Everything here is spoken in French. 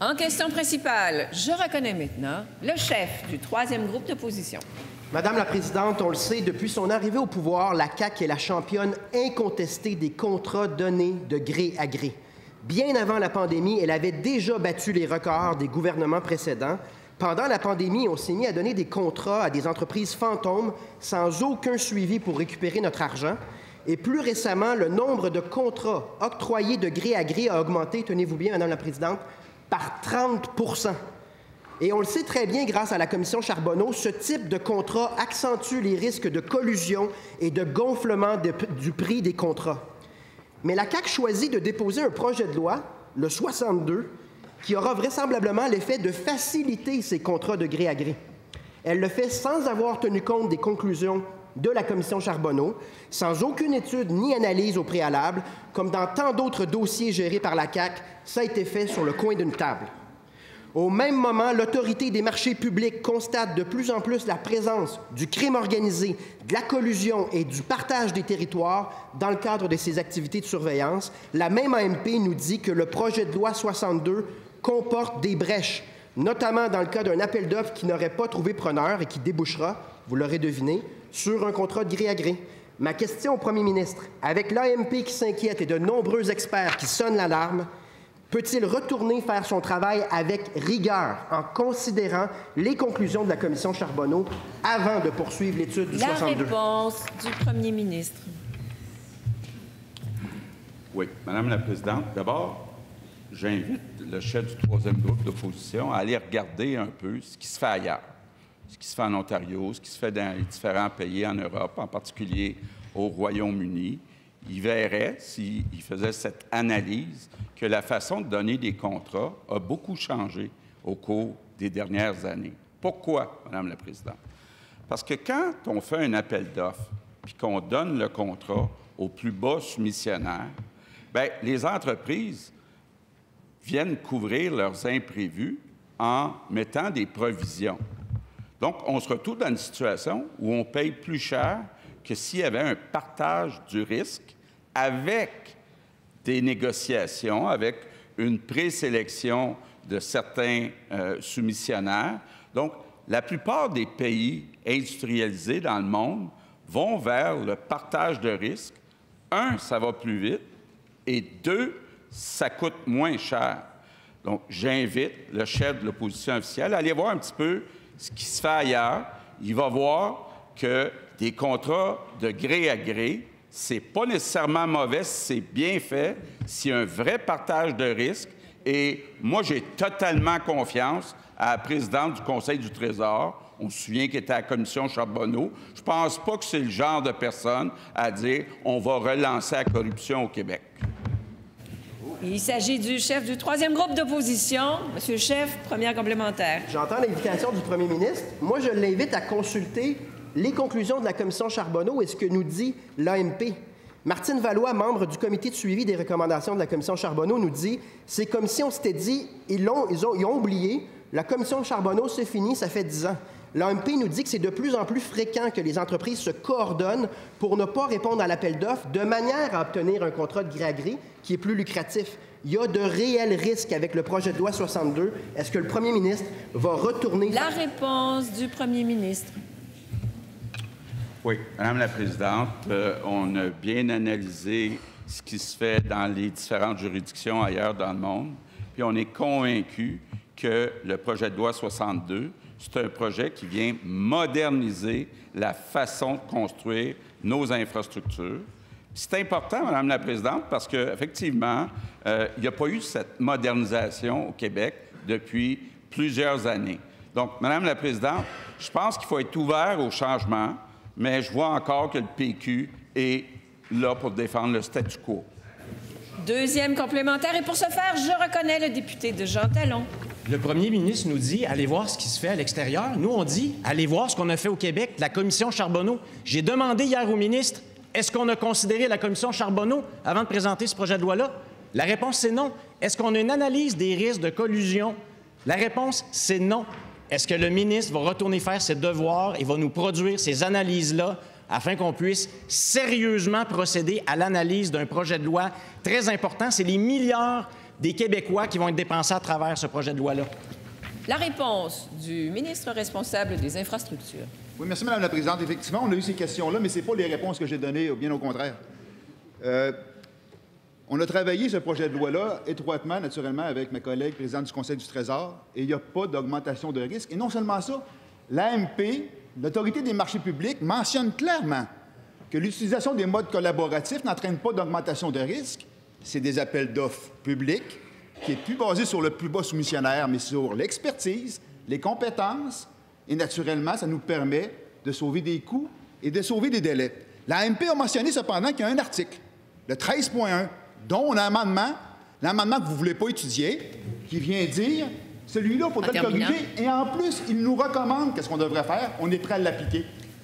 En question principale, je reconnais maintenant le chef du troisième groupe d'opposition. Madame la Présidente, on le sait, depuis son arrivée au pouvoir, la CAQ est la championne incontestée des contrats donnés de gré à gré. Bien avant la pandémie, elle avait déjà battu les records des gouvernements précédents. Pendant la pandémie, on s'est mis à donner des contrats à des entreprises fantômes sans aucun suivi pour récupérer notre argent. Et plus récemment, le nombre de contrats octroyés de gré à gré a augmenté, tenez-vous bien, Madame la Présidente, par 30 %. Et on le sait très bien grâce à la commission Charbonneau, ce type de contrat accentue les risques de collusion et de gonflement du prix des contrats. Mais la CAQ choisit de déposer un projet de loi, le 62, qui aura vraisemblablement l'effet de faciliter ces contrats de gré à gré. Elle le fait sans avoir tenu compte des conclusions de la commission Charbonneau, sans aucune étude ni analyse au préalable, comme dans tant d'autres dossiers gérés par la CAQ, ça a été fait sur le coin d'une table. Au même moment, l'autorité des marchés publics constate de plus en plus la présence du crime organisé, de la collusion et du partage des territoires dans le cadre de ses activités de surveillance. La même AMP nous dit que le projet de loi 62 comporte des brèches, notamment dans le cas d'un appel d'offres qui n'aurait pas trouvé preneur et qui débouchera, vous l'aurez deviné, sur un contrat de gré à gré. Ma question au premier ministre, avec l'AMP qui s'inquiète et de nombreux experts qui sonnent l'alarme, peut-il retourner faire son travail avec rigueur en considérant les conclusions de la commission Charbonneau avant de poursuivre l'étude du 62? La réponse du premier ministre. Oui, Madame la Présidente, d'abord, j'invite le chef du troisième groupe d'opposition à aller regarder un peu ce qui se fait ailleurs, ce qui se fait en Ontario, ce qui se fait dans les différents pays en Europe, en particulier au Royaume-Uni. Il verrait, s'il faisait cette analyse, que la façon de donner des contrats a beaucoup changé au cours des dernières années. Pourquoi, Madame la Présidente? Parce que quand on fait un appel d'offres puis qu'on donne le contrat au plus bas soumissionnaire, bien, les entreprises viennent couvrir leurs imprévus en mettant des provisions. Donc, on se retrouve dans une situation où on paye plus cher que s'il y avait un partage du risque avec des négociations, avec une présélection de certains soumissionnaires. Donc, la plupart des pays industrialisés dans le monde vont vers le partage de risques. Un, ça va plus vite, et deux, ça coûte moins cher. Donc, j'invite le chef de l'opposition officielle à aller voir un petit peu ce qui se fait ailleurs. Il va voir que des contrats de gré à gré, c'est pas nécessairement mauvais si c'est bien fait, s'il y a un vrai partage de risques. Et moi, j'ai totalement confiance à la présidente du Conseil du Trésor. On se souvient qu'elle était à la commission Charbonneau. Je ne pense pas que c'est le genre de personne à dire « on va relancer la corruption au Québec ». Il s'agit du chef du troisième groupe d'opposition. Monsieur le chef, première complémentaire. J'entends l'invitation du premier ministre. Moi, je l'invite à consulter les conclusions de la commission Charbonneau et ce que nous dit l'AMP. Martine Valois, membre du comité de suivi des recommandations de la commission Charbonneau, nous dit « C'est comme si on s'était dit, ils ont oublié, la commission Charbonneau, c'est fini, ça fait 10 ans. » L'AMP nous dit que c'est de plus en plus fréquent que les entreprises se coordonnent pour ne pas répondre à l'appel d'offres de manière à obtenir un contrat de gré à gré qui est plus lucratif. Il y a de réels risques avec le projet de loi 62. Est-ce que le premier ministre va retourner... La réponse du premier ministre. Oui, Madame la Présidente, on a bien analysé ce qui se fait dans les différentes juridictions ailleurs dans le monde, puis on est convaincu que le projet de loi 62, c'est un projet qui vient moderniser la façon de construire nos infrastructures. C'est important, Madame la Présidente, parce qu'effectivement, il n'y a pas eu cette modernisation au Québec depuis plusieurs années. Donc, Madame la Présidente, je pense qu'il faut être ouvert au changement, mais je vois encore que le PQ est là pour défendre le statu quo. Deuxième complémentaire. Et pour ce faire, je reconnais le député de Jean Talon. Le premier ministre nous dit « Allez voir ce qui se fait à l'extérieur ». Nous, on dit « Allez voir ce qu'on a fait au Québec, la commission Charbonneau ». J'ai demandé hier au ministre « Est-ce qu'on a considéré la commission Charbonneau avant de présenter ce projet de loi-là? » La réponse, c'est non. Est-ce qu'on a une analyse des risques de collusion? La réponse, c'est non. Est-ce que le ministre va retourner faire ses devoirs et va nous produire ces analyses-là afin qu'on puisse sérieusement procéder à l'analyse d'un projet de loi très important? C'est les milliards des Québécois qui vont être dépensés à travers ce projet de loi-là. La réponse du ministre responsable des Infrastructures. Oui, merci, Mme la Présidente. Effectivement, on a eu ces questions-là, mais ce n'est pas les réponses que j'ai données, bien au contraire. On a travaillé ce projet de loi-là étroitement, naturellement, avec ma collègue présidente du Conseil du Trésor, et il n'y a pas d'augmentation de risque. Et non seulement ça, l'AMP, l'Autorité des marchés publics, mentionne clairement que l'utilisation des modes collaboratifs n'entraîne pas d'augmentation de risque. C'est des appels d'offres publics qui est plus basé sur le plus bas soumissionnaire, mais sur l'expertise, les compétences, et naturellement, ça nous permet de sauver des coûts et de sauver des délais. L'AMP a mentionné cependant qu'il y a un article, le 13.1, dont l'amendement que vous ne voulez pas étudier, qui vient dire celui-là, il faudrait le corriger. Et en plus, il nous recommande qu'est-ce qu'on devrait faire. On est prêt à l'appliquer.